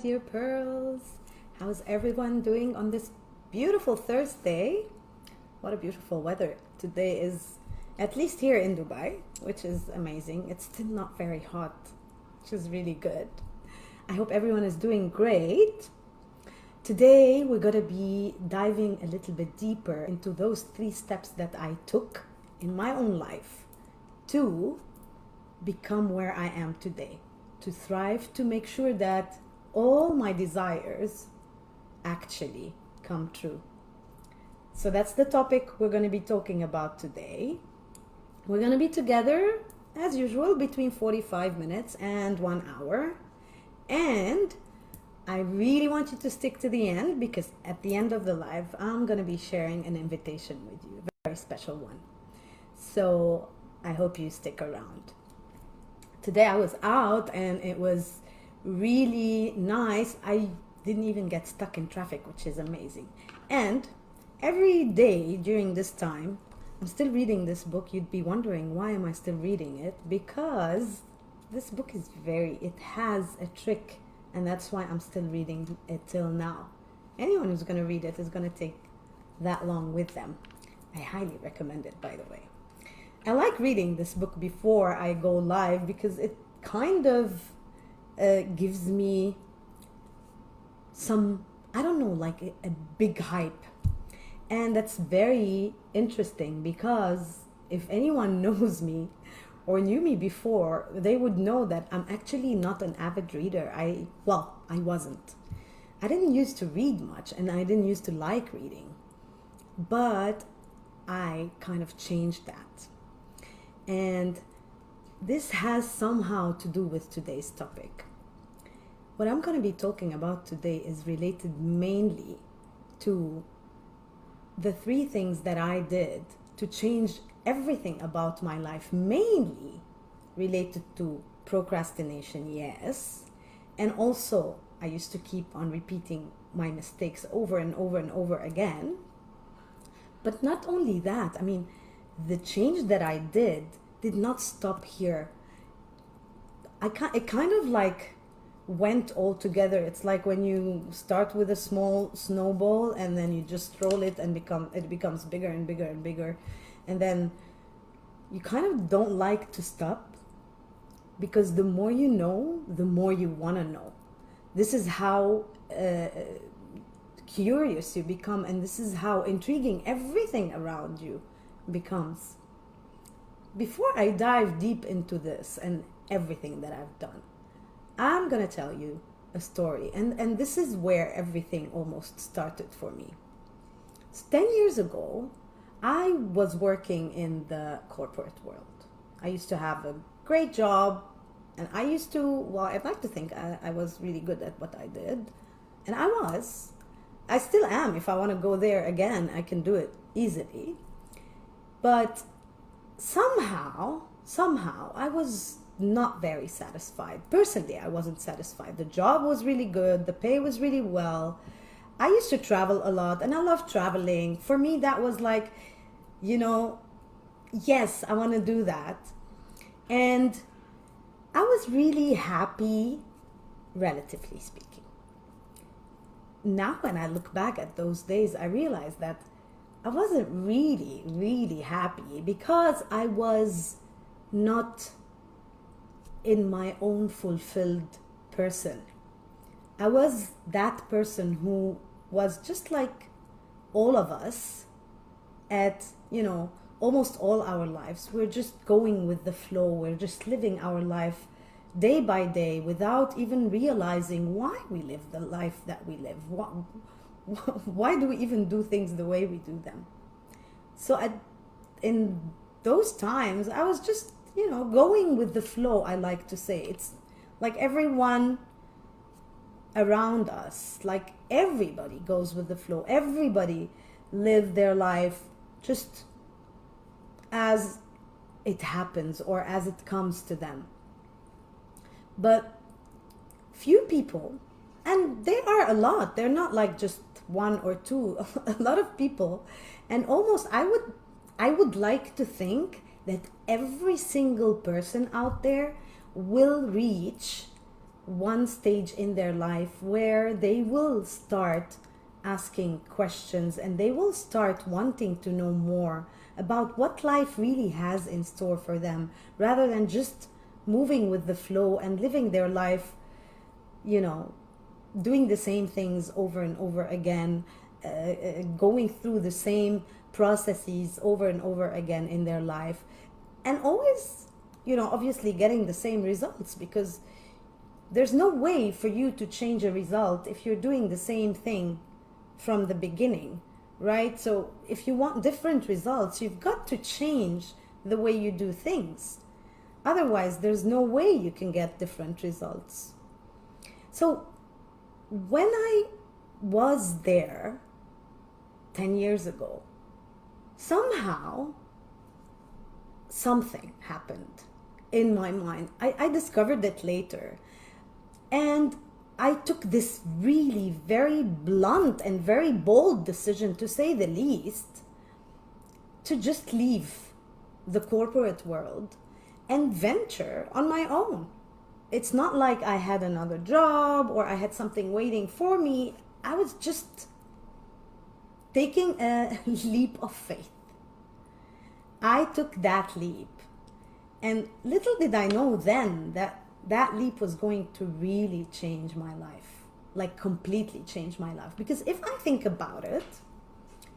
Dear pearls, how's everyone doing on this beautiful Thursday? What a beautiful weather today is, at least here in Dubai, which is amazing. It's still not very hot, which is really good. I hope everyone is doing great. Today we're going to be diving a little bit deeper into those 3 steps that I took in my own life to become where I am today, to thrive, to make sure that all my desires actually come true. So that's the topic we're going to be talking about today. We're going to be together as usual between 45 minutes and 1 hour. And I really want you to stick to the end, because at the end of the live, I'm going to be sharing an invitation with you, a very special one. So I hope you stick around. Today I was out and it was really nice. I didn't even get stuck in traffic, which is amazing. And every day during this time, I'm still reading this book. You'd be wondering, why am I still reading it? Because this book is it has a trick, and that's why I'm still reading it till now. Anyone who's going to read it is going to take that long with them. I highly recommend it, by the way. I like reading this book before I go live because it kind of gives me some, I don't know, like a big hype. And that's very interesting, because if anyone knows me or knew me before, they would know that I'm actually not an avid reader. I wasn't. I didn't used to read much, and I didn't used to like reading. But I kind of changed that. And this has somehow to do with today's topic. What I'm going to be talking about today is related mainly to the 3 things that I did to change everything about my life, mainly related to procrastination, yes. And also, I used to keep on repeating my mistakes over and over and over again. But not only that, the change that I did not stop here. It kind of like went all together. It's like when you start with a small snowball and then you just roll it and it becomes bigger and bigger and bigger. And then you kind of don't like to stop, because the more you know, the more you want to know. This is how curious you become, and this is how intriguing everything around you becomes. Before I dive deep into this and everything that I've done, I'm going to tell you a story. And this is where everything almost started for me. 10 years ago, I was working in the corporate world. I used to have a great job, and I'd like to think I was really good at what I did. And I still am. If I want to go there again, I can do it easily. But somehow I was not very satisfied. Personally, I wasn't satisfied. The job was really good, the pay was really well. I used to travel a lot, and I love traveling. For me, that was like, yes, I want to do that. And I was really happy, relatively speaking. Now when I look back at those days, I realize that I wasn't really, really happy, because I was not in my own fulfilled person. I was that person who was just like all of us at, almost all our lives. We're just going with the flow. We're just living our life day by day without even realizing why we live the life that we live. Why do we even do things the way we do them? So in those times, I was just, going with the flow, I like to say. It's like everyone around us, like everybody goes with the flow. Everybody live their life just as it happens or as it comes to them. But few people, and they are a lot, they're not like just 1 or 2, a lot of people, and almost I would like to think that every single person out there will reach one stage in their life where they will start asking questions and they will start wanting to know more about what life really has in store for them, rather than just moving with the flow and living their life, you know, doing the same things over and over again, going through the same processes over and over again in their life, and always, you know, obviously getting the same results, because there's no way for you to change a result if you're doing the same thing from the beginning, right? So if you want different results, you've got to change the way you do things. Otherwise, there's no way you can get different results. So when I was there 10 years ago, somehow something happened in my mind. I discovered it later. And I took this really very blunt and very bold decision, to say the least, to just leave the corporate world and venture on my own. It's not like I had another job or I had something waiting for me. I was just taking a leap of faith. I took that leap. And little did I know then that that leap was going to really change my life, like completely change my life. Because if I think about it,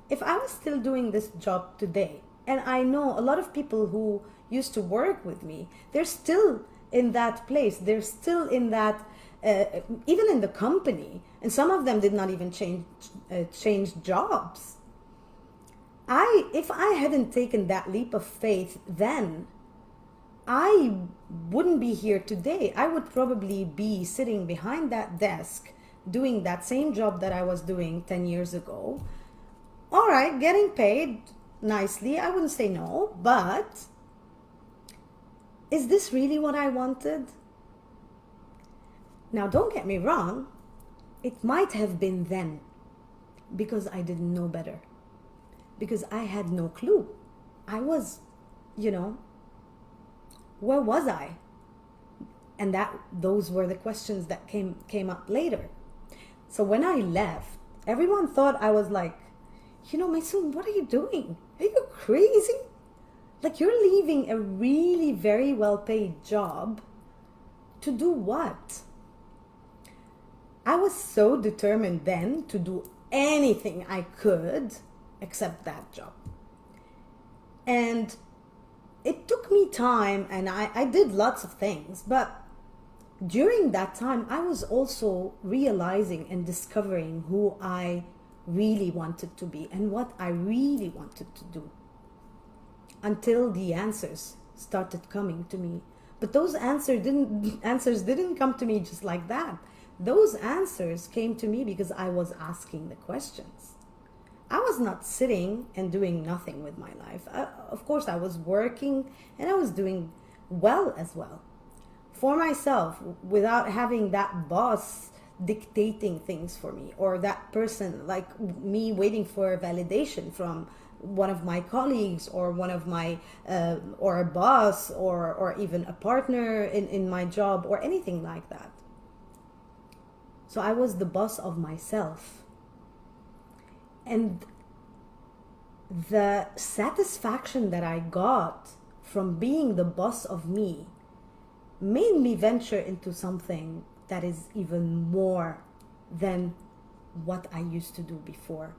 if I was still doing this job today, and I know a lot of people who used to work with me, they're still in that place, they're still in that, even in the company, and some of them did not even change jobs. If I hadn't taken that leap of faith then, I wouldn't be here today. I would probably be sitting behind that desk doing that same job that I was doing 10 years ago. All right, getting paid nicely, I wouldn't say no, but is this really what I wanted? Now, don't get me wrong, it might have been then, because I didn't know better, because I had no clue. I was, where was I? And those were the questions that came up later. So when I left, everyone thought I was like, Maysoon, what are you doing? Are you crazy? Like, you're leaving a really very well-paid job to do what? I was so determined then to do anything I could except that job. And it took me time, and I did lots of things, but during that time, I was also realizing and discovering who I really wanted to be and what I really wanted to do, until the answers started coming to me. But those answers didn't come to me just like that. Those answers came to me because I was asking the questions. I was not sitting and doing nothing with my life. Of course, I was working, and I was doing well as well for myself, without having that boss dictating things for me, or that person like me waiting for validation from one of my colleagues, or one of my or a boss, or even a partner in my job, or anything like that. So I was the boss of myself. And the satisfaction that I got from being the boss of me made me venture into something that is even more than what I used to do before.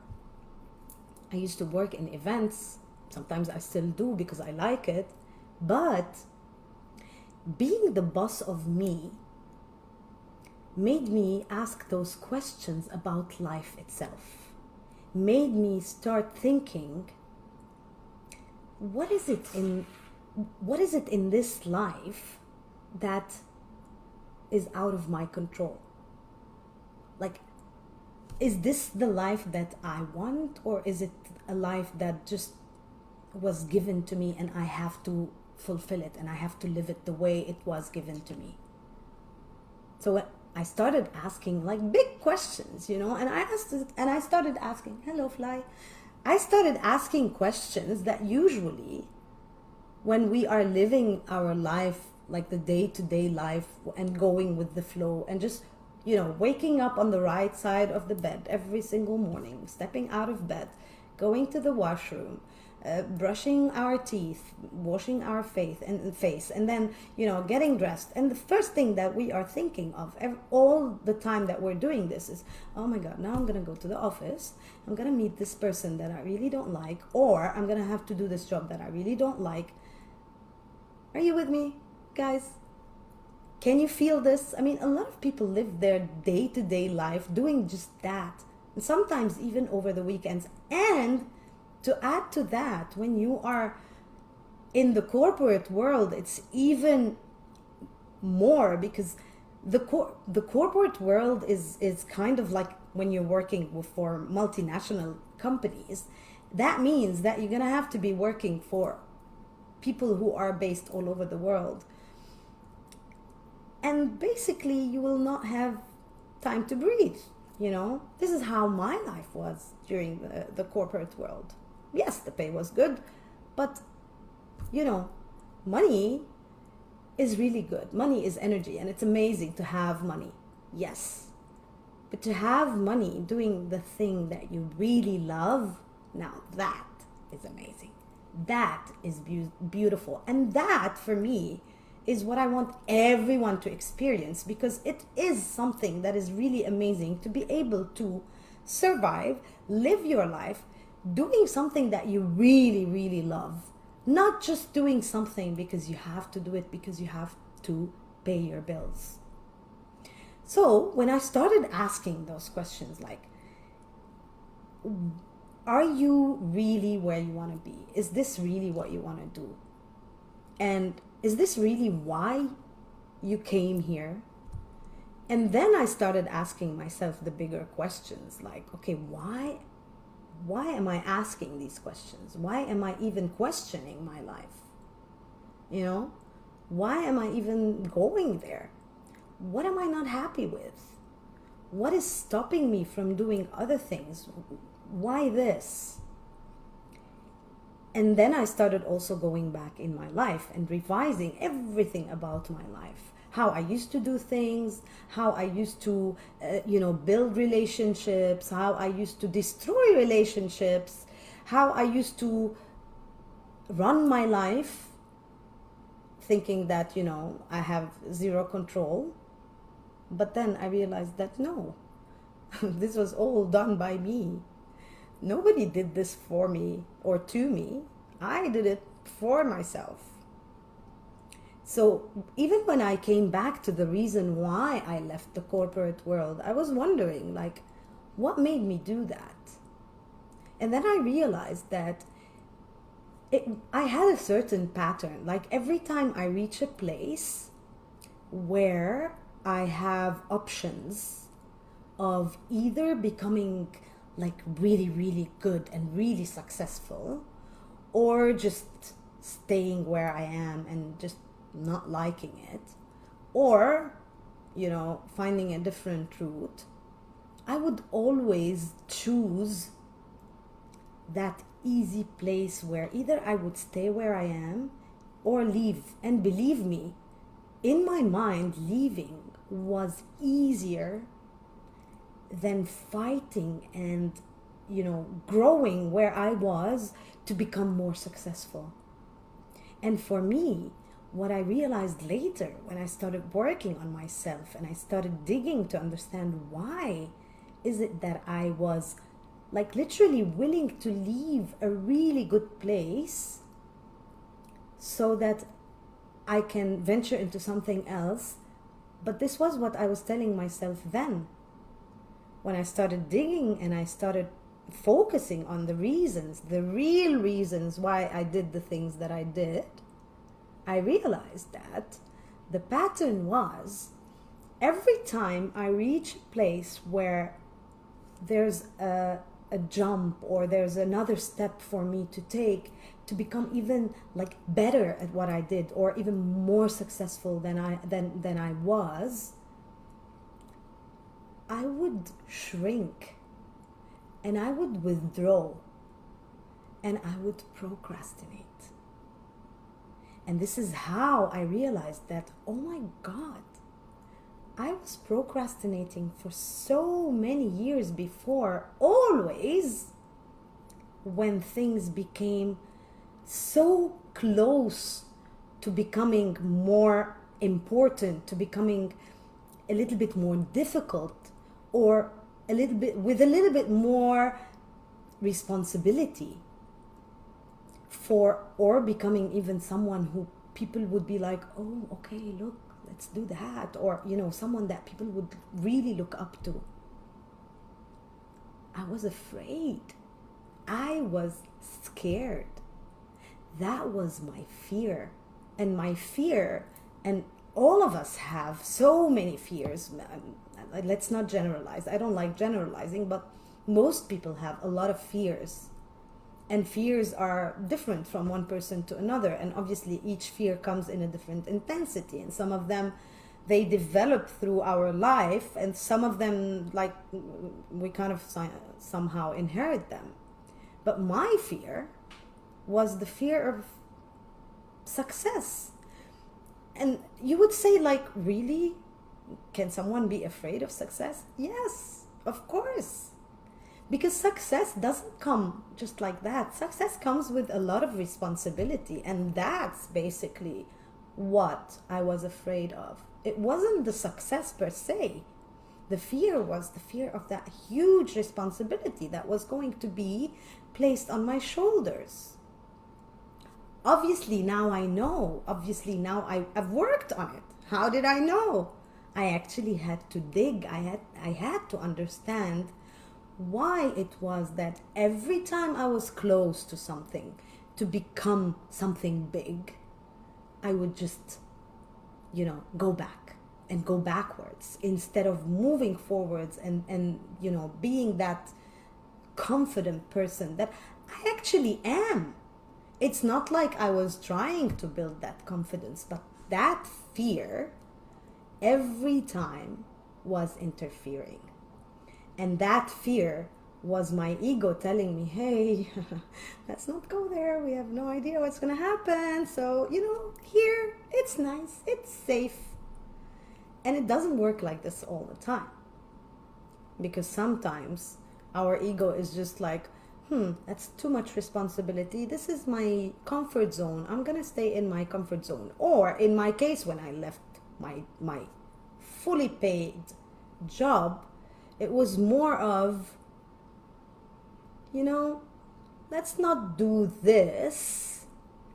I used to work in events. Sometimes I still do because I like it. But being the boss of me made me ask those questions about life itself. Made me start thinking, what is it in this life that is out of my control? Like, is this the life that I want, or is it a life that just was given to me and I have to fulfill it and I have to live it the way it was given to me? So I started asking like big questions, and I started asking, hello fly. I started asking questions that usually when we are living our life like the day-to-day life and going with the flow and just, waking up on the right side of the bed every single morning, stepping out of bed, going to the washroom, brushing our teeth, washing our face, and then, getting dressed. And the first thing that we are thinking of all the time that we're doing this is, oh my God, now I'm going to go to the office. I'm going to meet this person that I really don't like, or I'm going to have to do this job that I really don't like. Are you with me, guys? Can you feel this? I mean, a lot of people live their day-to-day life doing just that. And sometimes even over the weekends. And to add to that, when you are in the corporate world, it's even more, because the corporate world is kind of like when you're working for multinational companies. That means that you're going to have to be working for people who are based all over the world. And basically, you will not have time to breathe. This is how my life was during the corporate world. Yes, the pay was good, but, money is really good. Money is energy, and it's amazing to have money. Yes. But to have money doing the thing that you really love, now that is amazing. That is beautiful. And that, for me, is what I want everyone to experience, because it is something that is really amazing to be able to survive, live your life, doing something that you really, really love. Not just doing something because you have to do it because you have to pay your bills. So when I started asking those questions, like, are you really where you want to be? Is this really what you want to do? And is this really why you came here? And then I started asking myself the bigger questions, like, okay, why am I asking these questions? Why am I even questioning my life? Why am I even going there? What am I not happy with? What is stopping me from doing other things? Why this? And then I started also going back in my life and revising everything about my life. How I used to do things, how I used to, build relationships, how I used to destroy relationships, how I used to run my life thinking that, I have zero control. But then I realized that no, this was all done by me. Nobody did this for me or to me. I did it for myself. So even when I came back to the reason why I left the corporate world, I was wondering, like, what made me do that? And then I realized that I had a certain pattern. Like, every time I reach a place where I have options of either becoming like really, really good and really successful, or just staying where I am and just not liking it, or, finding a different route, I would always choose that easy place where either I would stay where I am or leave. And believe me, in my mind, leaving was easier than fighting and, growing where I was to become more successful. And for me, what I realized later when I started working on myself and I started digging to understand why is it that I was like literally willing to leave a really good place so that I can venture into something else. But this was what I was telling myself then. When I started digging and I started focusing on the reasons, the real reasons why I did the things that I did, I realized that the pattern was every time I reach a place where there's a jump or there's another step for me to take to become even like better at what I did or even more successful than I was, I would shrink and I would withdraw and I would procrastinate. And this is how I realized that, oh my God, I was procrastinating for so many years before, always when things became so close to becoming more important, to becoming a little bit more difficult, or a little bit more responsibility for, or becoming even someone who people would be like, oh, okay, look, let's do that, or someone that people would really look up to. I was afraid. I was scared. That was my fear. And my fear, and all of us have so many fears. Let's not generalize. I don't like generalizing, but most people have a lot of fears. And fears are different from one person to another. And obviously each fear comes in a different intensity. And some of them, they develop through our life. And some of them, like, we kind of somehow inherit them. But my fear was the fear of success. And you would say, like, really? Can someone be afraid of success? Yes, of course. Because success doesn't come just like that. Success comes with a lot of responsibility. And that's basically what I was afraid of. It wasn't the success per se. The fear was the fear of that huge responsibility that was going to be placed on my shoulders. Obviously now I know. Obviously now I've worked on it. How did I know? I actually had to dig. I had to understand why it was that every time I was close to something, to become something big, I would just, go back and go backwards instead of moving forwards and being that confident person that I actually am. It's not like I was trying to build that confidence, but that fear every time was interfering. And that fear was my ego telling me, hey, let's not go there. We have no idea what's going to happen. So, here, it's nice. It's safe. And it doesn't work like this all the time. Because sometimes our ego is just like, that's too much responsibility. This is my comfort zone. I'm going to stay in my comfort zone. Or in my case, when I left my fully paid job, it was more of, let's not do this,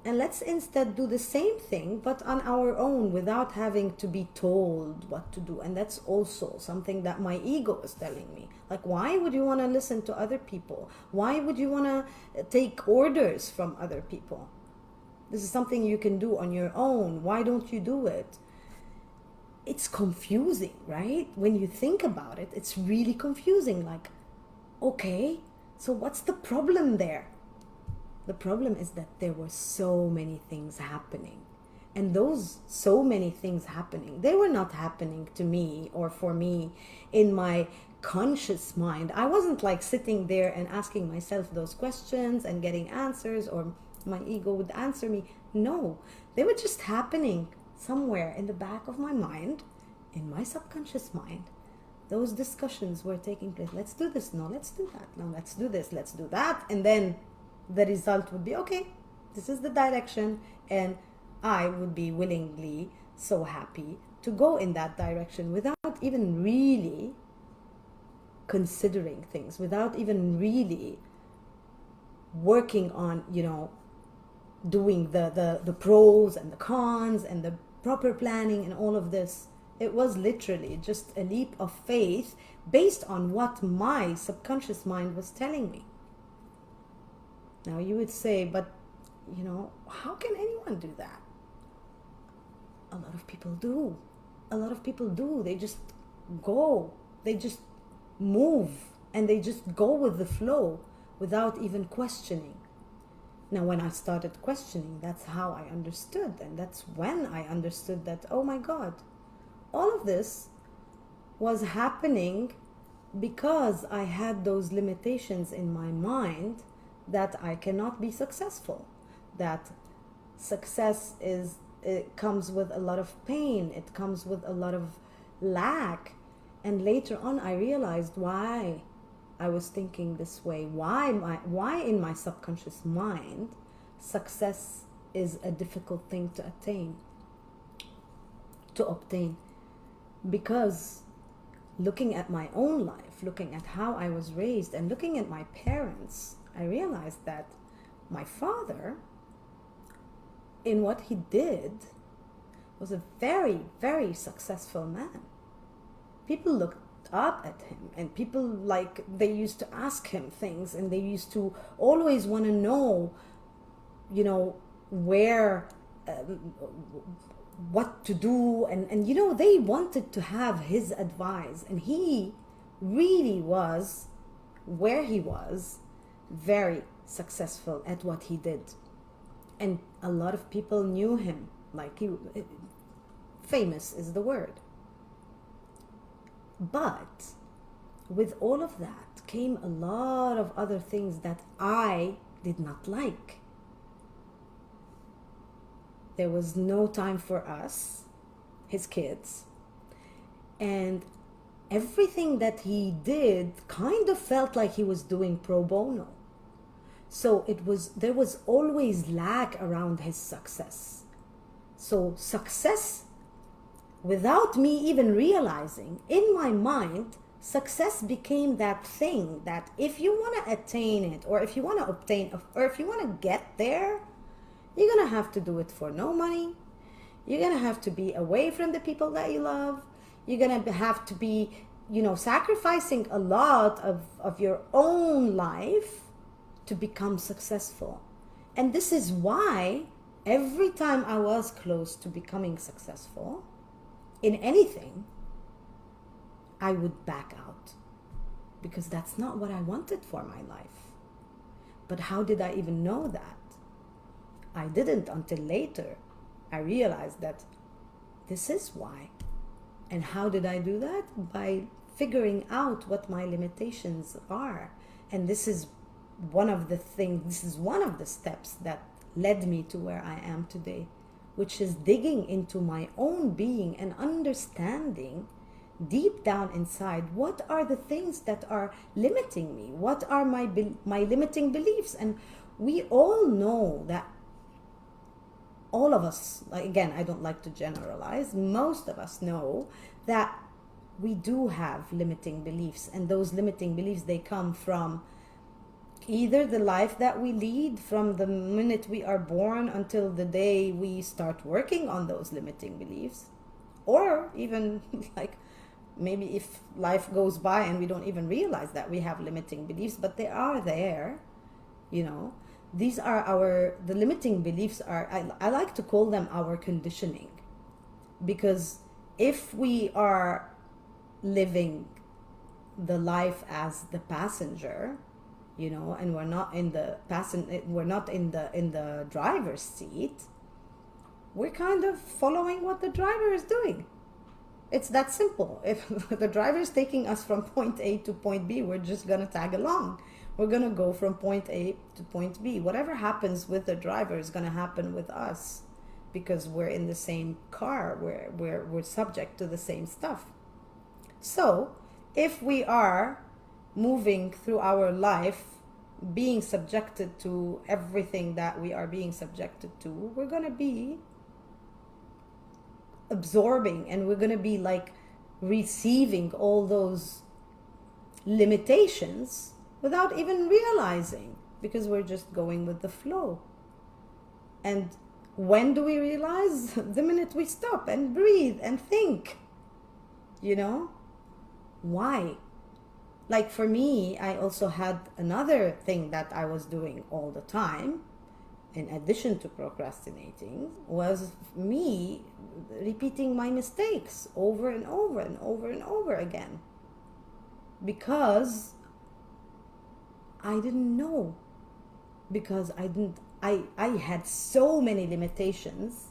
and let's instead do the same thing, but on our own, without having to be told what to do. And that's also something that my ego is telling me. Like, why would you want to listen to other people? Why would you want to take orders from other people? This is something you can do on your own. Why don't you do it? It's confusing, right? When you think about it, it's really confusing. Like, okay, so what's the problem there? The problem is that there were so many things happening. And those so many things happening, they were not happening to me or for me in my conscious mind. I wasn't like sitting there and asking myself those questions and getting answers, or my ego would answer me. No, they were just happening somewhere in the back of my mind, in my subconscious mind. Those discussions were taking place. Let's do this. No, let's do that. No, let's do this. Let's do that. And then the result would be, okay, this is the direction. And I would be willingly so happy to go in that direction without even really considering things, without even really working on, doing the pros and the cons and the proper planning and all of this. It was literally just a leap of faith based on what my subconscious mind was telling me. Now you would say, but how can anyone do that? A lot of people do. A lot of people do. They just go. They just move. And they just go with the flow without even questioning. Now, when I started questioning, that's how I understood. And that's when I understood that, oh my God, all of this was happening because I had those limitations in my mind that I cannot be successful, that Success is, it comes with a lot of pain, it comes with a lot of lack. And later on I realized why I was thinking this way, why in my subconscious mind success is a difficult thing to obtain. Because looking at my own life, looking at how I was raised, and looking at my parents, I realized that my father, in what he did, was a very, very successful man. People looked up at him, and people, like, they used to ask him things, and they used to always want to know, you know, where, what to do, and you know, they wanted to have his advice. And he really was, where he was, very successful at what he did. And a lot of people knew him, like, he, famous is the word. But with all of that came a lot of other things that I did not like. There was no time for us, his kids, and everything that he did kind of felt like he was doing pro bono. So there was always lack around his success. So success, without me even realizing, in my mind, success became that thing that if you want to attain it, or if you want to obtain, or if you want to get there, you're going to have to do it for no money. You're going to have to be away from the people that you love. You're going to have to be, you know, sacrificing a lot of your own life to become successful. And this is why every time I was close to becoming successful in anything, I would back out, because that's not what I wanted for my life. But how did I even know that? I didn't until later. I realized that this is why. And how did I do that? By figuring out what my limitations are. And this is one of the steps that led me to where I am today, which is digging into my own being and understanding deep down inside, what are the things that are limiting me? What are my limiting beliefs? And we all know that, all of us, again, I don't like to generalize, most of us know that we do have limiting beliefs. And those limiting beliefs, they come from either the life that we lead from the minute we are born until the day we start working on those limiting beliefs, or even like maybe if life goes by and we don't even realize that we have limiting beliefs, but they are there, you know. These are the limiting beliefs are, I like to call them our conditioning. Because if we are living the life as the passenger, you know, and we're not in the driver's seat, we're kind of following what the driver is doing. It's that simple. If the driver is taking us from point A to point B, we're just gonna tag along. We're gonna go from point A to point B. Whatever happens with the driver is gonna happen with us, because we're in the same car. We're subject to the same stuff. So if we are moving through our life being subjected to everything that we are being subjected to, we're gonna be absorbing, and we're gonna be like receiving all those limitations without even realizing, because we're just going with the flow. And when do we realize? The minute we stop and breathe and think, you know, why? Like for me, I also had another thing that I was doing all the time, in addition to procrastinating, was me repeating my mistakes over and over and over and over again. Because I didn't know. Because I had so many limitations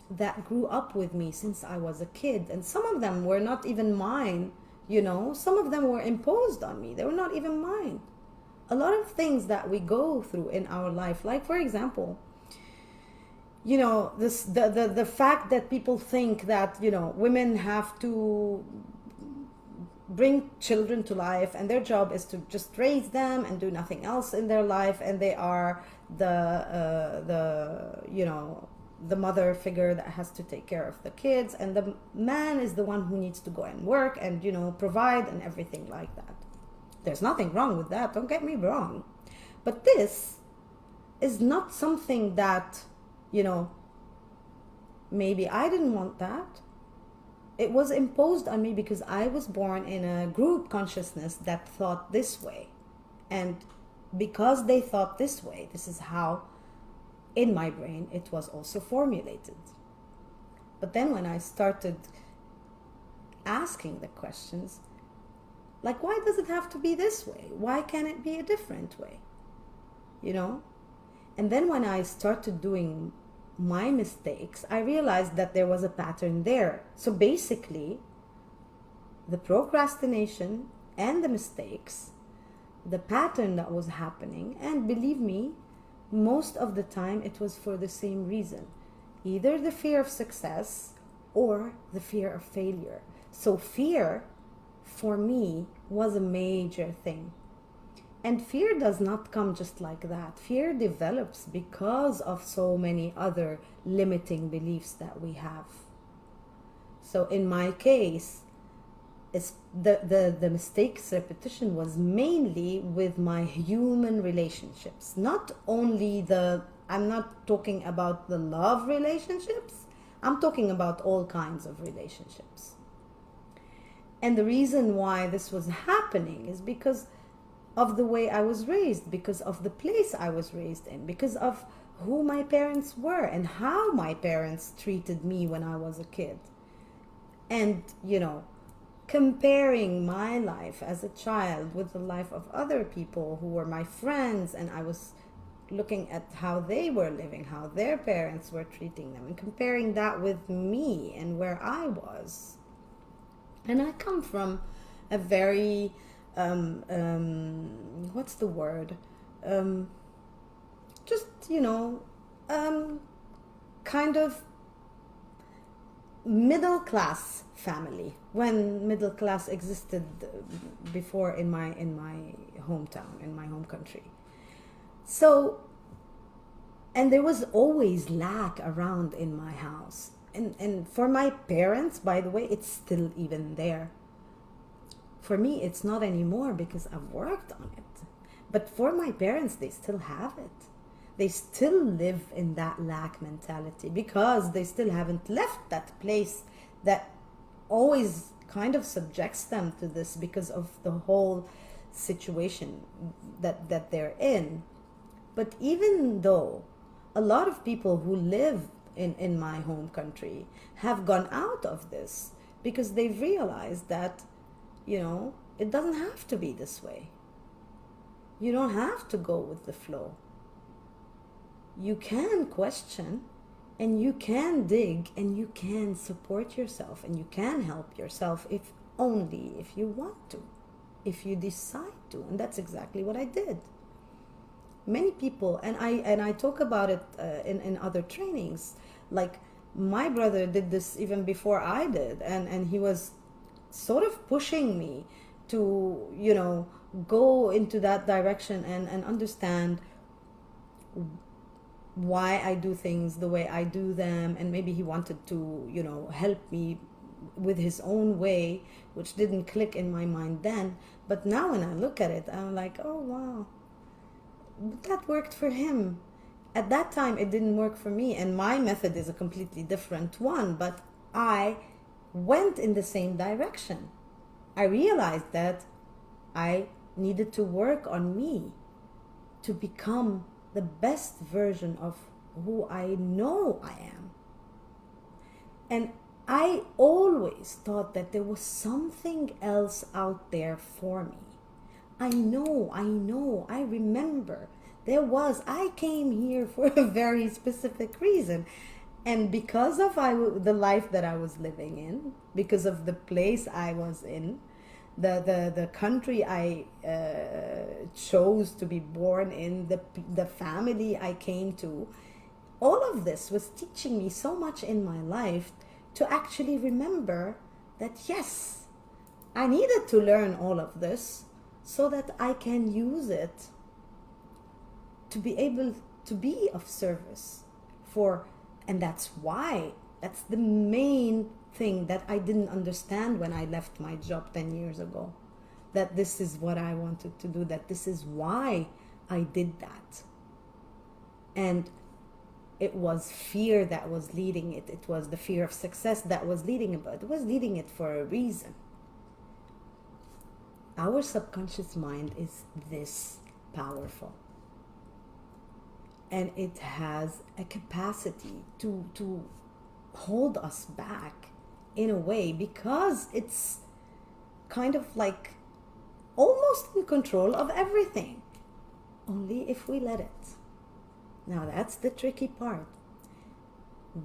that grew up with me since I was a kid. And some of them were not even mine, you know. Some of them were imposed on me. They were not even mine. A lot of things that we go through in our life, like for example, you know, this the fact that people think that, you know, women have to bring children to life and their job is to just raise them and do nothing else in their life, and they are the you know, the mother figure that has to take care of the kids, and the man is the one who needs to go and work and, you know, provide and everything like that. There's nothing wrong with that, don't get me wrong, but this is not something that, you know, maybe I didn't want that. It was imposed on me because I was born in a group consciousness that thought this way. And because they thought this way, this is how, in my brain, it was also formulated. But then when I started asking the questions, like, why does it have to be this way? Why can't it be a different way? You know? And then when I started doing my mistakes, I realized that there was a pattern there. So basically, the procrastination and the mistakes, the pattern that was happening, and believe me, most of the time it was for the same reason. Either the fear of success or the fear of failure. So fear, for me, was a major thing. And fear does not come just like that. Fear develops because of so many other limiting beliefs that we have. So in my case, the mistakes repetition was mainly with my human relationships. Not only I'm not talking about the love relationships, I'm talking about all kinds of relationships. And the reason why this was happening is because of the way I was raised, because of the place I was raised in, because of who my parents were and how my parents treated me when I was a kid. And, you know, comparing my life as a child with the life of other people who were my friends, and I was looking at how they were living, how their parents were treating them, and comparing that with me and where I was. And I come from a very what's the word? Just, you know, kind of middle class family, when middle class existed before in my hometown, in my home country. So, and there was always lack around in my house. And for my parents, by the way, it's still even there. For me, it's not anymore because I've worked on it. But for my parents, they still have it. They still live in that lack mentality because they still haven't left that place that always kind of subjects them to this because of the whole situation that they're in. But even though a lot of people who live in my home country have gone out of this because they've realized that, you know, it doesn't have to be this way. You don't have to go with the flow. You can question, and you can dig, and you can support yourself, and you can help yourself if only if you want to, if you decide to. And that's exactly what I did. Many people, and I talk about it in other trainings, like my brother did this even before I did, and he was sort of pushing me to, you know, go into that direction and understand why I do things the way I do them. And maybe he wanted to, you know, help me with his own way, which didn't click in my mind then. But now when I look at it, I'm like, oh wow, that worked for him. At that time, it didn't work for me, and my method is a completely different one, but I went in the same direction. I realized that I needed to work on me to become the best version of who I know I am. And I always thought that there was something else out there for me. I remember I came here for a very specific reason. And because of the life that I was living in, because of the place I was in, the country I chose to be born in, the family I came to, all of this was teaching me so much in my life to actually remember that yes, I needed to learn all of this so that I can use it to be able to be of service for, and that's the main thing that I didn't understand when I left my job 10 years ago, that this is what I wanted to do, that this is why I did that. And it was fear that was leading it. It was the fear of success that was leading it, but it was leading it for a reason. Our subconscious mind is this powerful. And it has a capacity to hold us back in a way, because it's kind of like almost in control of everything, only if we let it. Now that's the tricky part.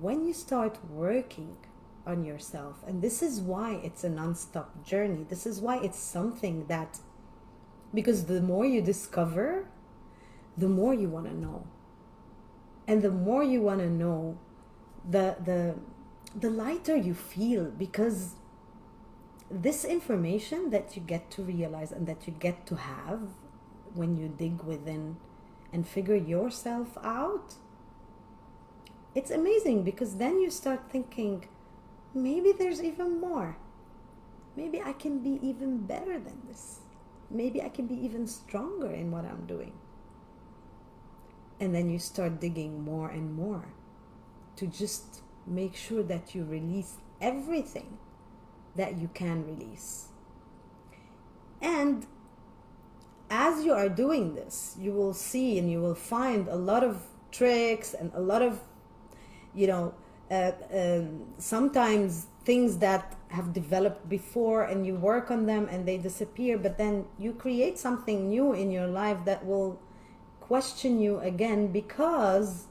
When you start working on yourself, and this is why it's a non-stop journey, this is why it's something that, because the more you discover, the more you want to know. And the more you want to know, the lighter you feel, because this information that you get to realize and that you get to have when you dig within and figure yourself out, it's amazing, because then you start thinking, maybe there's even more. Maybe I can be even better than this. Maybe I can be even stronger in what I'm doing. And then you start digging more and more to just make sure that you release everything that you can release. And as you are doing this, you will see and you will find a lot of tricks and a lot of, sometimes things that have developed before, and you work on them and they disappear, but then you create something new in your life that will question you again, because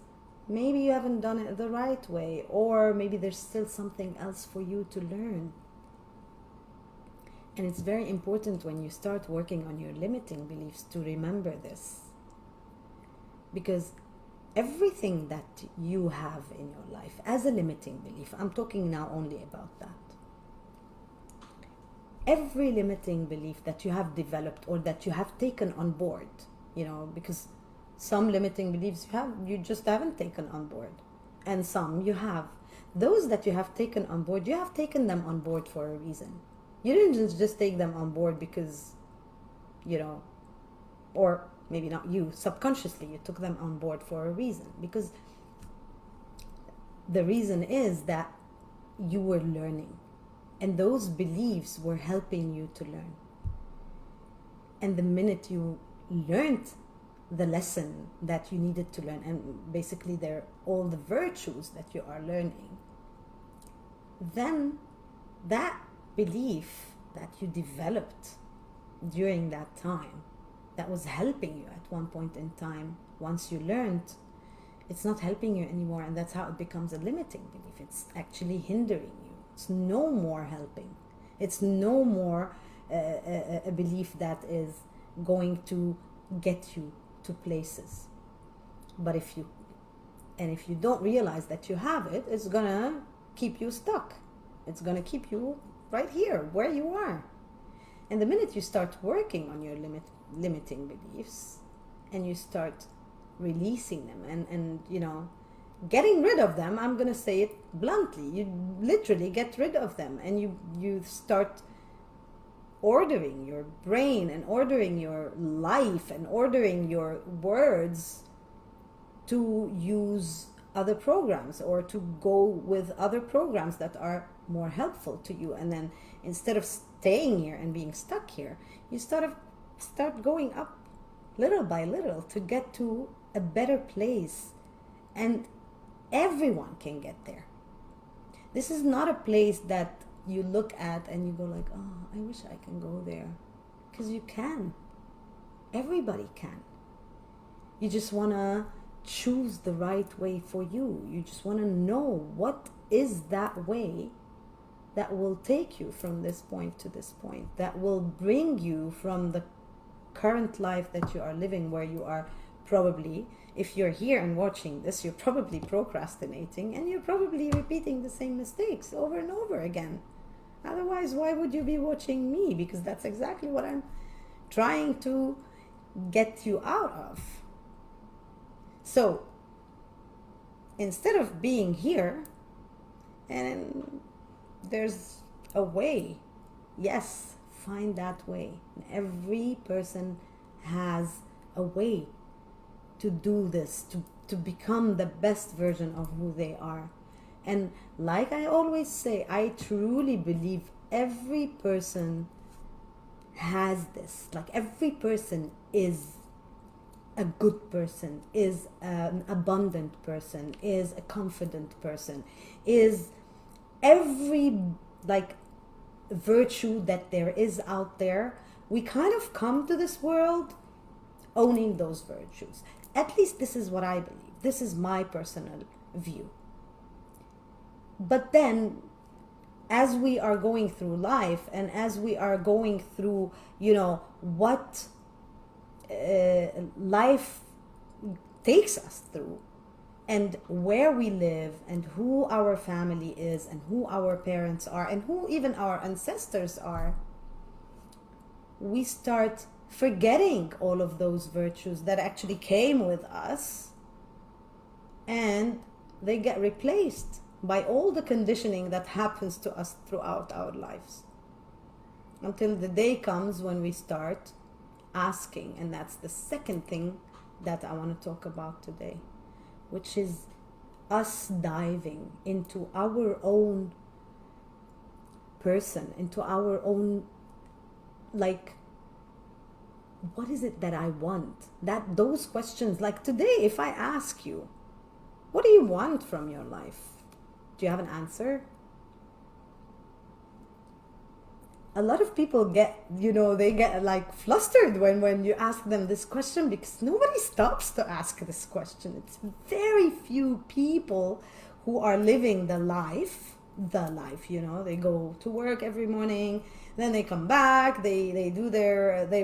maybe you haven't done it the right way, or maybe there's still something else for you to learn. And it's very important when you start working on your limiting beliefs to remember this, because everything that you have in your life as a limiting belief, I'm talking now only about that, every limiting belief that you have developed or that you have taken on board, because some limiting beliefs you just haven't taken on board, and some you have. Those that you have taken on board, you have taken them on board for a reason. You didn't just take them on board because, or maybe not you, subconsciously you took them on board for a reason, because the reason is that you were learning, and those beliefs were helping you to learn. And the minute you learned the lesson that you needed to learn, and basically they're all the virtues that you are learning, then that belief that you developed during that time, that was helping you at one point in time, once you learned, it's not helping you anymore, and that's how it becomes a limiting belief. It's actually hindering you. It's no more helping. It's no more a belief that is going to get you to places. But if you don't realize that you have it, it's gonna keep you stuck. It's gonna keep you right here where you are. And the minute you start working on your limiting beliefs, and you start releasing them and getting rid of them, I'm gonna say it bluntly, you literally get rid of them, and you start ordering your brain and ordering your life and ordering your words to use other programs, or to go with other programs that are more helpful to you. And then instead of staying here and being stuck here, you start going up little by little to get to a better place. And everyone can get there. This is not a place that you look at and you go like, oh, I wish I can go there. Because you can. Everybody can. You just want to choose the right way for you. You just want to know what is that way that will take you from this point to this point, that will bring you from the current life that you are living, where you are probably, if you're here and watching this, you're probably procrastinating and you're probably repeating the same mistakes over and over again. Otherwise, why would you be watching me? Because that's exactly what I'm trying to get you out of. So, instead of being here, and there's a way, yes, find that way. Every person has a way to do this, to become the best version of who they are. And like I always say, I truly believe every person has this. Like every person is a good person, is an abundant person, is a confident person, is every like virtue that there is out there. We kind of come to this world owning those virtues. At least this is what I believe. This is my personal view. But then, as we are going through life and as we are going through, what life takes us through, and where we live, and who our family is, and who our parents are, and who even our ancestors are, we start forgetting all of those virtues that actually came with us, and they get replaced by all the conditioning that happens to us throughout our lives, until the day comes when we start asking. And that's the second thing that I want to talk about today, which is us diving into our own person, into our own, like, what is it that I want? Those questions, like today, if I ask you, what do you want from your life? Do you have an answer? A lot of people get like flustered when you ask them this question, because nobody stops to ask this question. It's very few people who are living the life, they go to work every morning, then they come back, they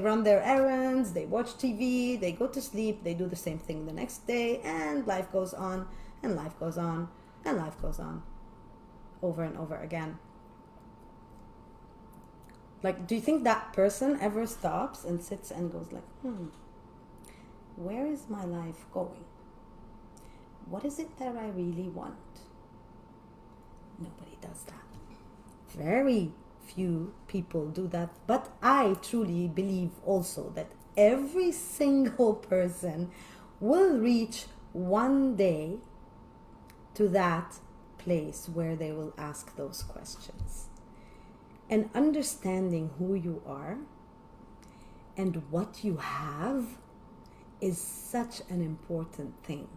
run their errands, they watch TV, they go to sleep, they do the same thing the next day, and life goes on, and life goes on, and life goes on, over and over again. Like, do you think that person ever stops and sits and goes like, where is my life going? What is it that I really want? Nobody does that. Very few people do that. But I truly believe also that every single person will reach one day to that place where they will ask those questions. And understanding who you are and what you have is such an important thing,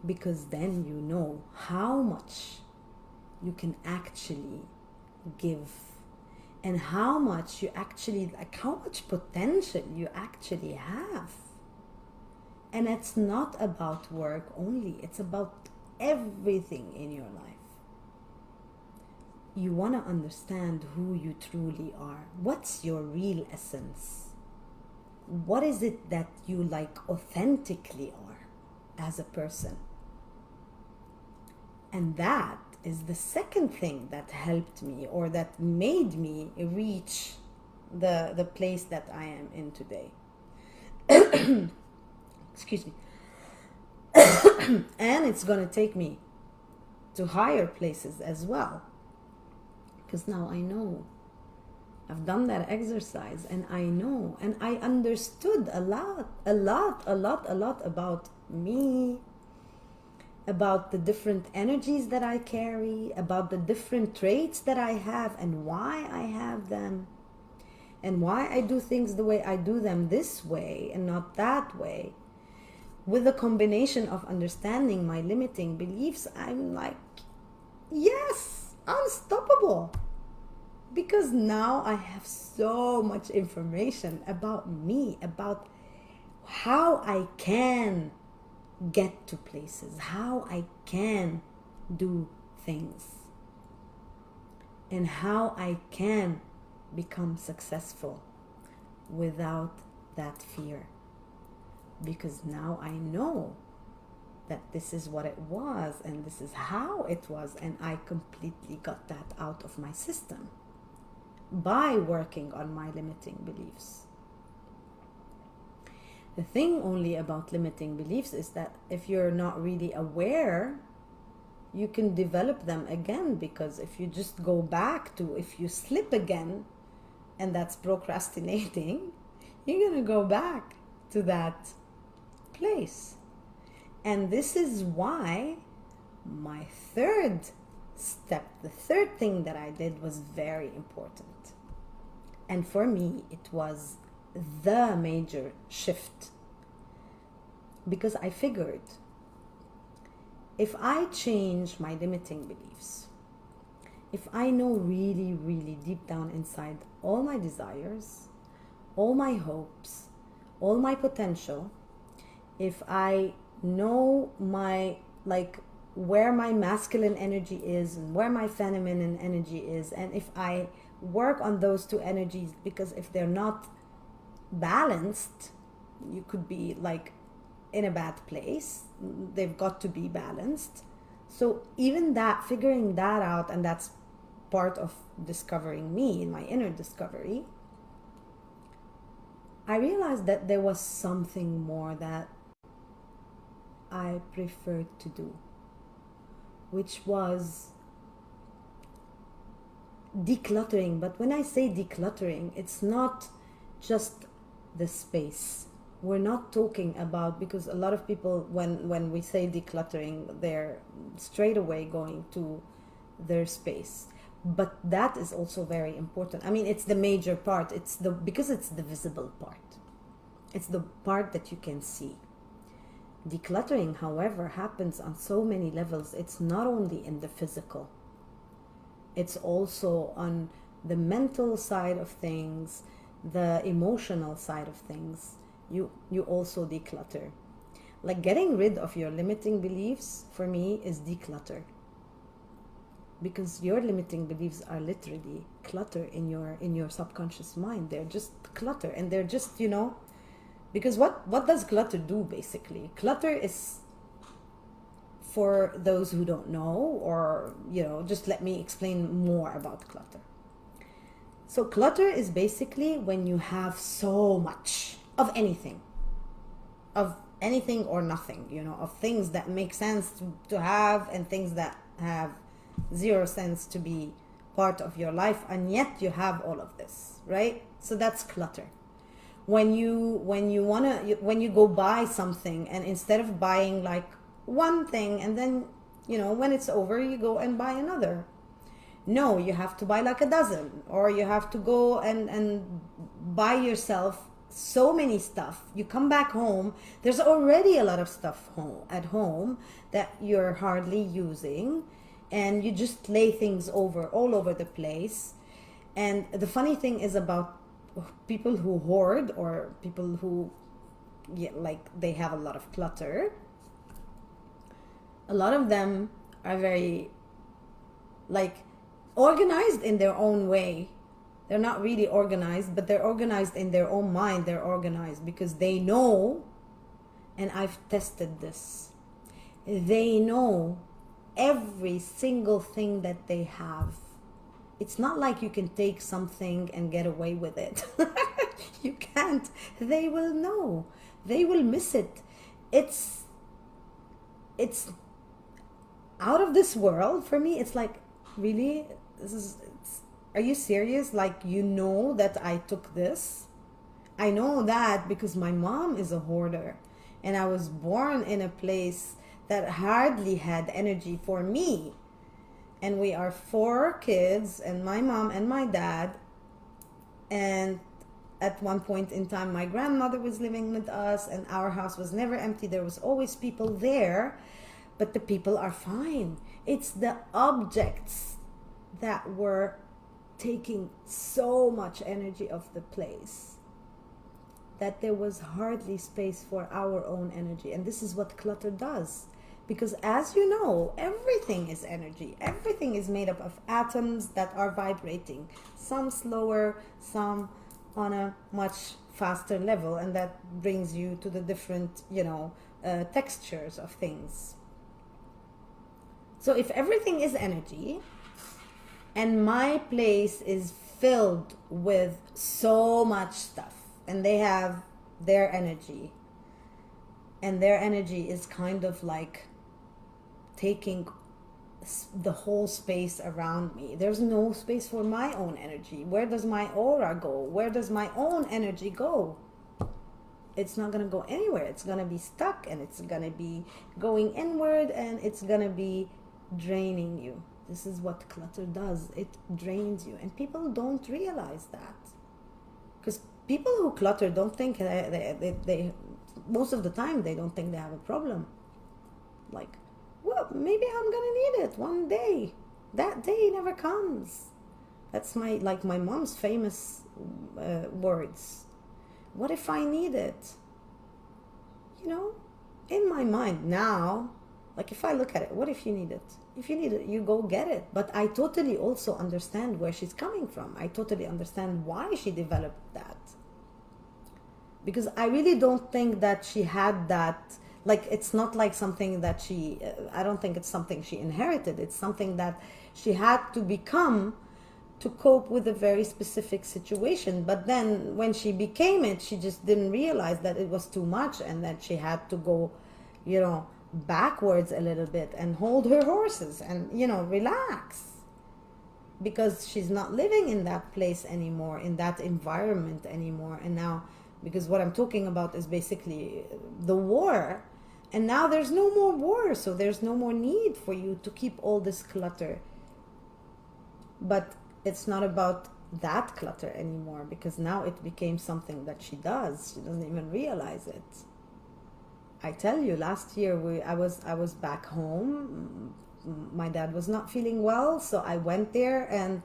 because then you know how much you can actually give, and how much you actually, like, how much potential you actually have. And it's not about work only, it's about everything in your life. You want to understand who you truly are. What's your real essence? What is it that you like authentically are as a person? And that is the second thing that helped me, or that made me reach the place that I am in today. Excuse me. And it's going to take me to higher places as well. Because now I know. I've done that exercise, and I know, and I understood a lot about me, about the different energies that I carry, about the different traits that I have, and why I have them, and why I do things the way I do them, this way and not that way. With a combination of understanding my limiting beliefs, I'm like, yes, unstoppable, because now I have so much information about me, about how I can get to places, how I can do things, and how I can become successful without that fear, because now I know that this is what it was and this is how it was, and I completely got that out of my system by working on my limiting beliefs. The thing only about limiting beliefs is that if you're not really aware, you can develop them again, because if you just go back to, if you slip again, and that's procrastinating, you're going to go back to that place. And this is why my third step, the third thing that I did, was very important. And for me, it was the major shift. Because I figured, if I change my limiting beliefs, if I know really, really deep down inside all my desires, all my hopes, all my potential, if I know my, like, where my masculine energy is and where my feminine energy is, and if I work on those two energies, because if they're not balanced, you could be like in a bad place. They've got to be balanced. So even that, figuring that out, and that's part of discovering me in my inner discovery, I realized that there was something more that I preferred to do, which was decluttering. But when I say decluttering, it's not just the space. We're not talking about, because a lot of people, when we say decluttering, they're straight away going to their space. But that is also very important. I mean, it's the major part. Because it's the visible part. It's the part that you can see. Decluttering, however, happens on so many levels. It's not only in the physical. It's also on the mental side of things, the emotional side of things. You also declutter. Like, getting rid of your limiting beliefs, for me, is declutter. Because your limiting beliefs are literally clutter in your subconscious mind. They're just clutter, and they're just, because what does clutter do, basically? Clutter is, for those who don't know, or, just let me explain more about clutter. So clutter is basically when you have so much of anything or nothing, of things that make sense to have and things that have zero sense to be part of your life, and yet you have all of this, right? So that's clutter. When you go buy something, and instead of buying like one thing and then when it's over you go and buy another, no, you have to buy like a dozen, or you have to go and buy yourself so many stuff. You come back home, there's already a lot of stuff at home that you're hardly using, and you just lay things all over the place. And the funny thing is about people who hoard, or people who they have a lot of clutter, a lot of them are very organized in their own way. They're not really organized, but they're organized in their own mind. They're organized because they know, and I've tested this, they know every single thing that they have. It's not like you can take something and get away with it. You can't. They will know. They will miss it. It's out of this world. For me, it's like, really? Are you serious? Like, that I took this? I know that because my mom is a hoarder, and I was born in a place that hardly had energy for me. And we are 4 kids, and my mom and my dad. And at one point in time, my grandmother was living with us, and our house was never empty. There was always people there, but the people are fine. It's the objects that were taking so much energy of the place that there was hardly space for our own energy. And this is what clutter does. Because as you know, everything is energy. Everything is made up of atoms that are vibrating. Some slower, some on a much faster level, and that brings you to the different, textures of things. So if everything is energy, and my place is filled with so much stuff, and they have their energy, and their energy is kind of like taking the whole space around me. There's no space for my own energy. Where does my aura go? Where does my own energy go? It's not going to go anywhere. It's going to be stuck, and it's going to be going inward, and it's going to be draining you. This is what clutter does. It drains you, and people don't realize that, because people who clutter don't think they most of the time they don't think they have a problem. Like, well, maybe I'm gonna need it one day. That day never comes. That's my mom's famous words. What if I need it? In my mind now, like, if I look at it, what if you need it? If you need it, you go get it. But I totally also understand where she's coming from. I totally understand why she developed that. Because I really don't think that she had that, like, it's not like something that I don't think it's something she inherited. It's something that she had to become to cope with a very specific situation. But then when she became it, she just didn't realize that it was too much, and that she had to go, backwards a little bit and hold her horses and, relax. Because she's not living in that place anymore, in that environment anymore. And now, because what I'm talking about is basically the war, and now there's no more war, so there's no more need for you to keep all this clutter. But it's not about that clutter anymore, because now it became something that she does. She doesn't even realize it. I tell you, last year I was back home. My dad was not feeling well, so I went there, and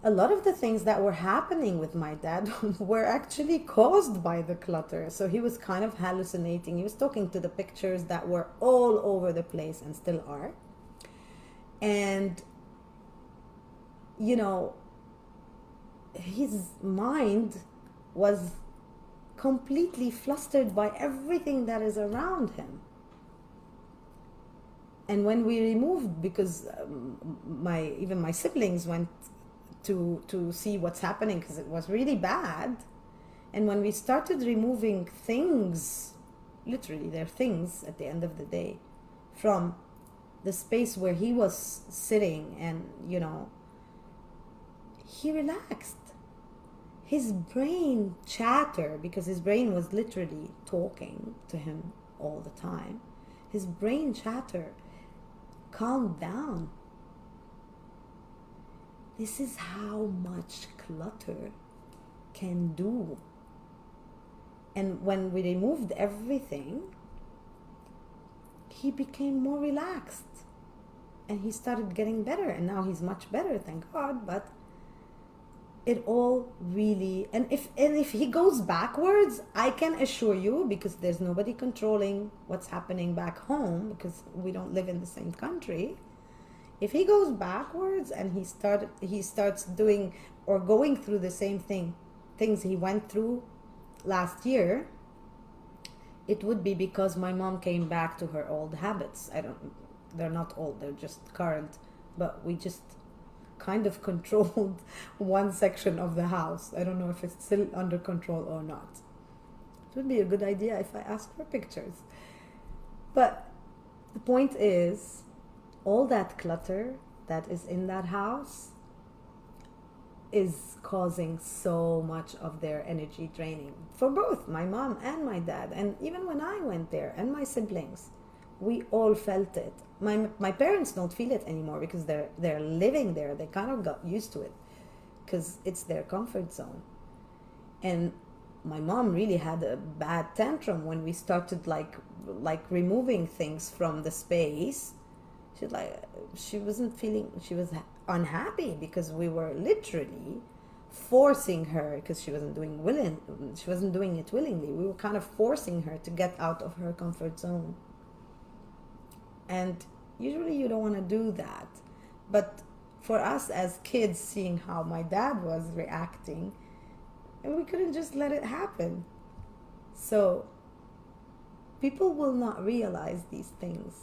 a lot of the things that were happening with my dad were actually caused by the clutter. So he was kind of hallucinating. He was talking to the pictures that were all over the place and still are. And, his mind was completely flustered by everything that is around him. And when we removed, because even my siblings went to see what's happening, because it was really bad. And when we started removing things, literally they're things at the end of the day, from the space where he was sitting, and he relaxed. His brain chatter, because his brain was literally talking to him all the time, his brain chatter calmed down. This is how much clutter can do. And when we removed everything, he became more relaxed, and he started getting better, and now he's much better, thank God. But it all really, and if he goes backwards, I can assure you, because there's nobody controlling what's happening back home, because we don't live in the same country. If he goes backwards and he starts doing or going through the same things he went through last year, it would be because my mom came back to her old habits. They're not old, they're just current, but we just kind of controlled one section of the house. I don't know if it's still under control or not. It would be a good idea if I asked for pictures. But the point is, all that clutter that is in that house is causing so much of their energy draining for both my mom and my dad. And even when I went there, and my siblings, we all felt it. My parents don't feel it anymore, because they're living there. They kind of got used to it, because it's their comfort zone. And my mom really had a bad tantrum when we started like removing things from the space. She wasn't feeling, she was unhappy, because we were literally forcing her, because she wasn't doing it willingly. We were kind of forcing her to get out of her comfort zone. And usually you don't want to do that. But for us as kids, seeing how my dad was reacting, and we couldn't just let it happen. So people will not realize these things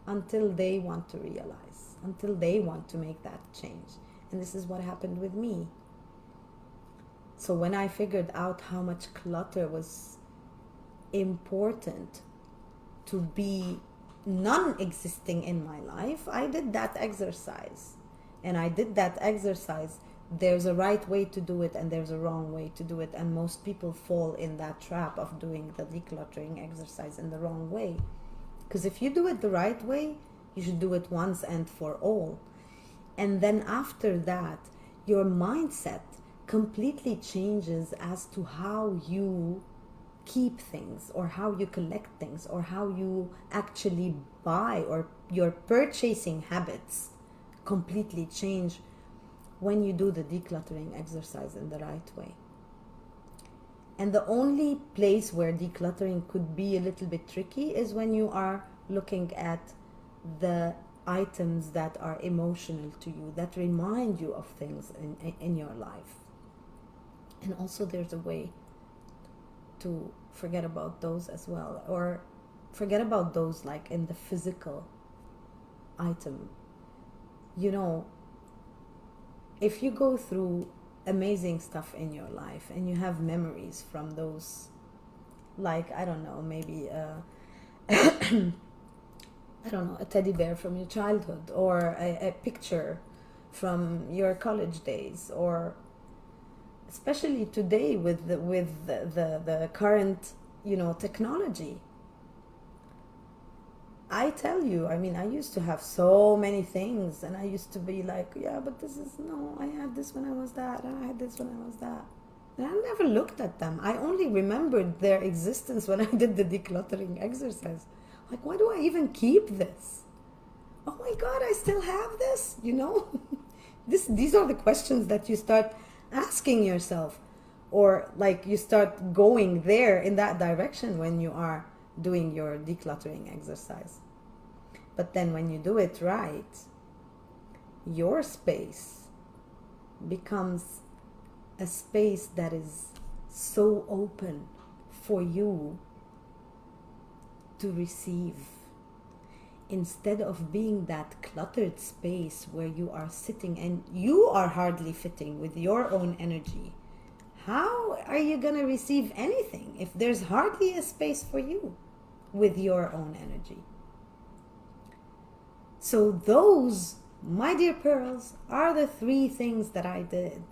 until they want to realize, until they want to make that change. And this is what happened with me. So when I figured out how much clutter was important to be non-existing in my life, I did that exercise. And I did that exercise. There's a right way to do it and there's a wrong way to do it. And most people fall in that trap of doing the decluttering exercise in the wrong way. Because if you do it the right way, you should do it once and for all. And then after that, your mindset completely changes as to how you keep things, or how you collect things, or how you actually buy, or your purchasing habits completely change when you do the decluttering exercise in the right way. And the only place where decluttering could be a little bit tricky is when you are looking at the items that are emotional to you, that remind you of things in your life. And also there's a way to forget about those as well, or forget about those like in the physical item. You know, if you go through amazing stuff in your life and you have memories from those, like, I don't know, maybe I don't know, a teddy bear from your childhood, or a picture from your college days, or especially today with the current, you know, technology. I tell you, I mean, I used to have so many things, and I used to be like, yeah, but this is, no, I had this when I was that, and I had this when I was that. And I never looked at them. I only remembered their existence when I did the decluttering exercise. Like, why do I even keep this? Oh my God, I still have this, you know? These are the questions that you start asking yourself, or like you start going there in that direction when you are doing your decluttering exercise. But then when you do it right, your space becomes a space that is so open for you to receive, instead of being that cluttered space where you are sitting and you are hardly fitting with your own energy. How are you going to receive anything if there's hardly a space for you with your own energy? So those, my dear pearls, are the 3 things that I did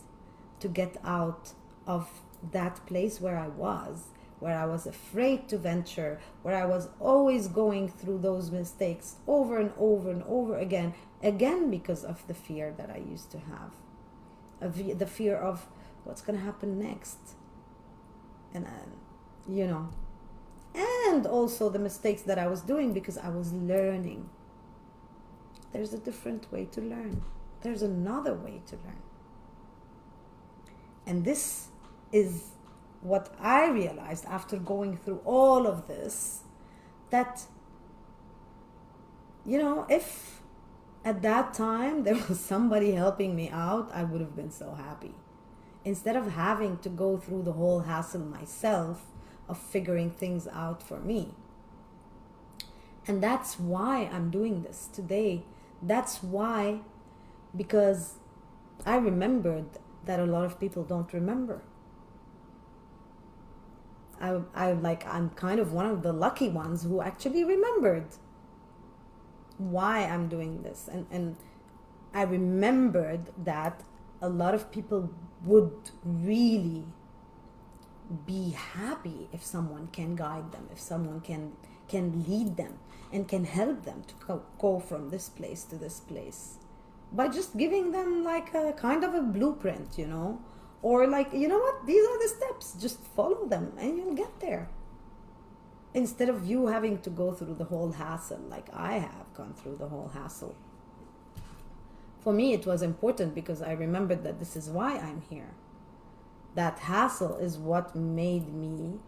to get out of that place where I was afraid to venture, where I was always going through those mistakes over and over and over again because of the fear that I used to have, the fear of what's going to happen next, and you know, and also the mistakes that I was doing because I was learning. There's a different way to learn. There's another way to learn. And this is what I realized after going through all of this, that, you know, if at that time there was somebody helping me out, I would have been so happy. Instead of having to go through the whole hassle myself of figuring things out for me. And that's why I'm doing this today. That's why, because I remembered that a lot of people don't remember. I'm kind of one of the lucky ones who actually remembered why I'm doing this. And I remembered that a lot of people would really be happy if someone can guide them, if someone can lead them and can help them to go from this place to this place, by just giving them like a kind of a blueprint, you know, or like, you know what, these are the steps, just follow them and you'll get there, instead of you having to go through the whole hassle like I have gone through the whole hassle. For me, it was important because I remembered that this is why I'm here. That hassle is what made me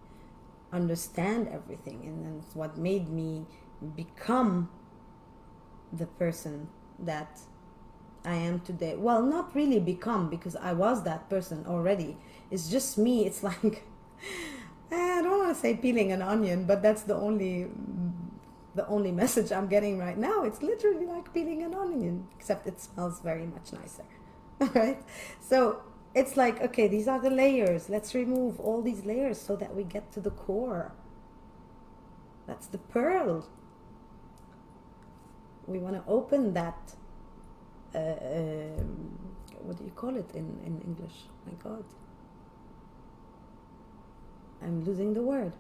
understand everything, and it's what made me become the person that I am today. Well, not really become, because I was that person already. It's just me. It's like, I don't want to say peeling an onion, but that's the only message I'm getting right now. It's literally like peeling an onion, except it smells very much nicer. Right? So it's like, okay, these are the layers. Let's remove all these layers so that we get to the core. That's the pearl. We want to open that. What do you call it in English? My God. I'm losing the word.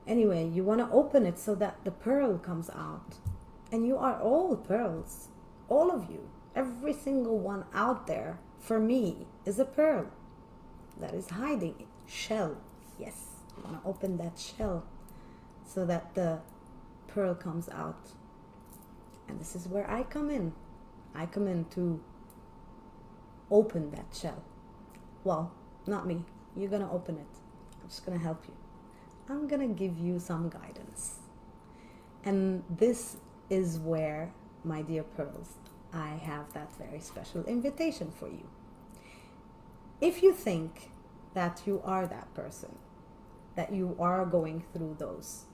Anyway, you want to open it so that the pearl comes out. And you are all pearls. All of you. Every single one out there, for me, is a pearl that is hiding. Shell. Yes. You want to open that shell so that the pearl comes out. And this is where I come in. I come in to open that shell. Well, not me. You're going to open it. I'm just going to help you. I'm going to give you some guidance. And this is where, my dear pearls, I have that very special invitation for you. If you think that you are that person, that you are going through those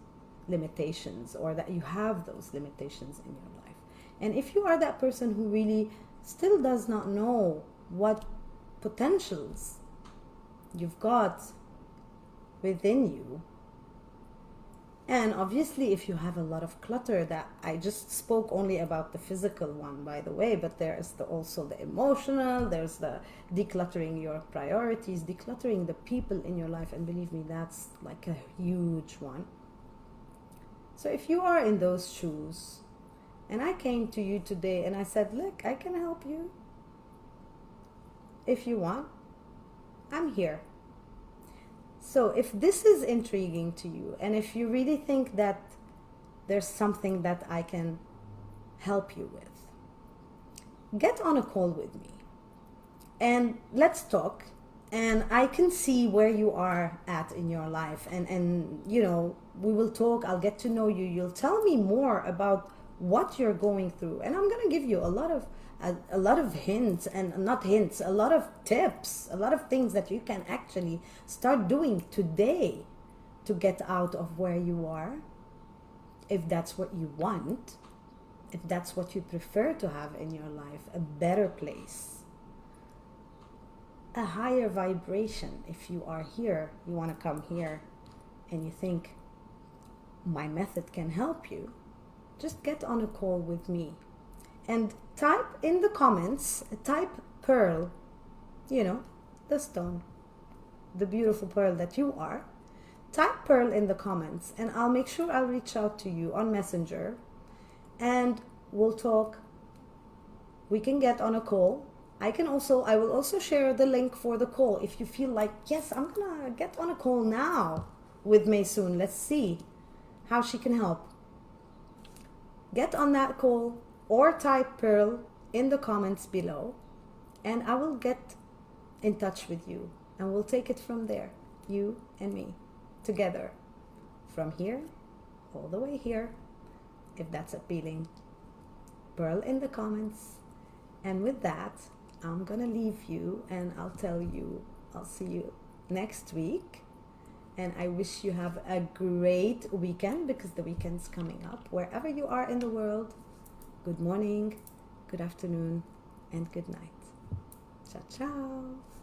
limitations, or that you have those limitations in your life, and if you are that person who really still does not know what potentials you've got within you, and obviously if you have a lot of clutter, that I just spoke only about the physical one, by the way, but there's also the emotional, there's the decluttering your priorities, decluttering the people in your life, and believe me, that's like a huge one. So if you are in those shoes, and I came to you today and I said, look, I can help you. If you want, I'm here. So if this is intriguing to you, and if you really think that there's something that I can help you with, get on a call with me and let's talk. And I can see where you are at in your life. And you know, we will talk. I'll get to know you. You'll tell me more about what you're going through. And I'm going to give you a lot of hints, and not hints, a lot of tips, a lot of things that you can actually start doing today to get out of where you are. If that's what you want, if that's what you prefer to have in your life, a better place, a higher vibration. If you are here, you want to come here, and you think my method can help you, just get on a call with me and type in the comments, type pearl, you know, the stone, the beautiful pearl that you are. Type pearl in the comments, and I'll make sure I'll reach out to you on Messenger, and we'll talk. We can get on a call. I will also share the link for the call. If you feel like, yes, I'm gonna get on a call now with Maysoon, let's see how she can help. Get on that call or type pearl in the comments below, and I will get in touch with you, and we'll take it from there, you and me together, from here all the way here, if that's appealing. Pearl in the comments. And with that, I'm gonna leave you, and I'll see you next week. And I wish you have a great weekend, because the weekend's coming up. Wherever you are in the world, good morning, good afternoon, and good night. Ciao, ciao.